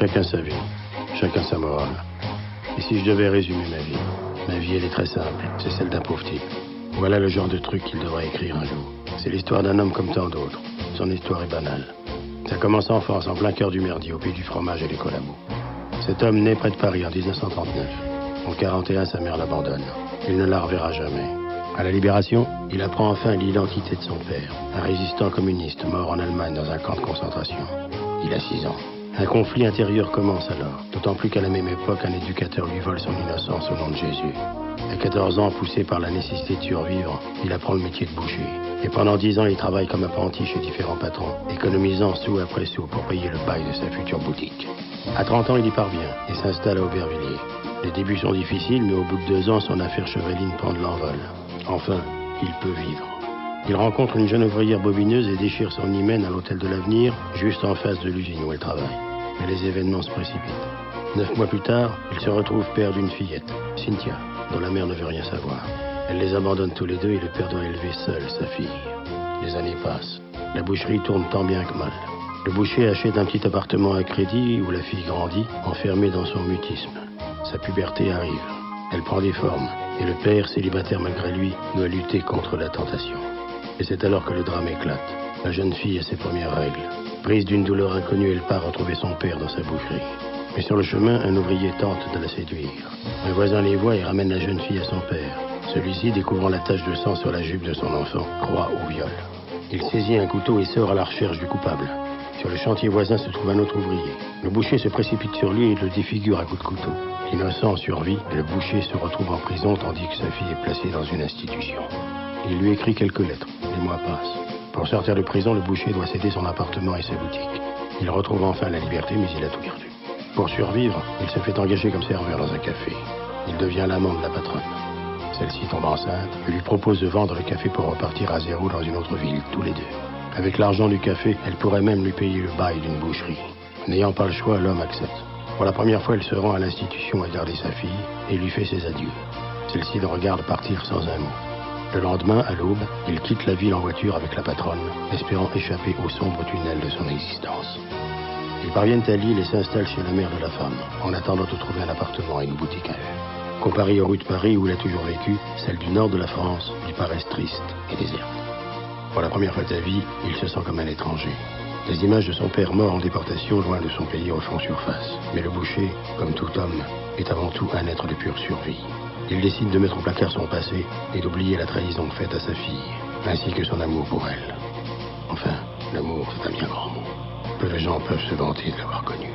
Chacun sa vie, chacun sa morale. Et si je devais résumer ma vie elle est très simple, c'est celle d'un pauvre type. Voilà le genre de truc qu'il devrait écrire un jour. C'est l'histoire d'un homme comme tant d'autres. Son histoire est banale. Ça commence en France, en plein cœur du merdier, au pays du fromage et des collabos. Cet homme naît près de Paris en 1939. En 41, sa mère l'abandonne. Il ne la reverra jamais. À la Libération, il apprend enfin l'identité de son père, un résistant communiste mort en Allemagne dans un camp de concentration. Il a 6 ans. Un conflit intérieur commence alors, d'autant plus qu'à la même époque, un éducateur lui vole son innocence au nom de Jésus. À 14 ans, poussé par la nécessité de survivre, il apprend le métier de boucher. Et pendant 10 ans, il travaille comme apprenti chez différents patrons, économisant sou après sou pour payer le bail de sa future boutique. À 30 ans, il y parvient et s'installe à Aubervilliers. Les débuts sont difficiles, mais au bout de 2 ans, son affaire chevaline prend de l'envol. Enfin, il peut vivre. Il rencontre une jeune ouvrière bobineuse et déchire son hymen à l'hôtel de l'Avenir, juste en face de l'usine où elle travaille. Mais les événements se précipitent. 9 mois plus tard, il se retrouve père d'une fillette, Cynthia, dont la mère ne veut rien savoir. Elle les abandonne tous les deux et le père doit élever seul sa fille. Les années passent. La boucherie tourne tant bien que mal. Le boucher achète un petit appartement à crédit où la fille grandit, enfermée dans son mutisme. Sa puberté arrive. Elle prend des formes. Et le père, célibataire malgré lui, doit lutter contre la tentation. Et c'est alors que le drame éclate. La jeune fille a ses premières règles. Prise d'une douleur inconnue, elle part retrouver son père dans sa boucherie. Mais sur le chemin, un ouvrier tente de la séduire. Un voisin les voit et ramène la jeune fille à son père. Celui-ci, découvrant la tache de sang sur la jupe de son enfant, croit au viol. Il saisit un couteau et sort à la recherche du coupable. Sur le chantier voisin se trouve un autre ouvrier. Le boucher se précipite sur lui et le défigure à coups de couteau. L'innocent survit et le boucher se retrouve en prison tandis que sa fille est placée dans une institution. Il lui écrit quelques lettres. Les mois passent. Pour sortir de prison, le boucher doit céder son appartement et sa boutique. Il retrouve enfin la liberté, mais il a tout perdu. Pour survivre, il se fait engager comme serveur dans un café. Il devient l'amant de la patronne. Celle-ci tombe enceinte et lui propose de vendre le café pour repartir à zéro dans une autre ville, tous les deux. Avec l'argent du café, elle pourrait même lui payer le bail d'une boucherie. N'ayant pas le choix, l'homme accepte. Pour la première fois, elle se rend à l'institution à garder sa fille et lui fait ses adieux. Celle-ci le regarde partir sans un mot. Le lendemain, à l'aube, il quitte la ville en voiture avec la patronne, espérant échapper au sombre tunnel de son existence. Ils parviennent à Lille et s'installent chez la mère de la femme, en attendant de trouver un appartement et une boutique à eux. Comparée aux rues de Paris où il a toujours vécu, celle du nord de la France lui paraissent tristes et désertes. Pour la première fois de sa vie, il se sent comme un étranger. Les images de son père mort en déportation loin de son pays refont surface. Mais le boucher, comme tout homme, est avant tout un être de pure survie. Il décide de mettre au placard son passé et d'oublier la trahison faite à sa fille, ainsi que son amour pour elle. Enfin, l'amour, c'est un bien grand mot. Peu de gens peuvent se vanter de l'avoir connu.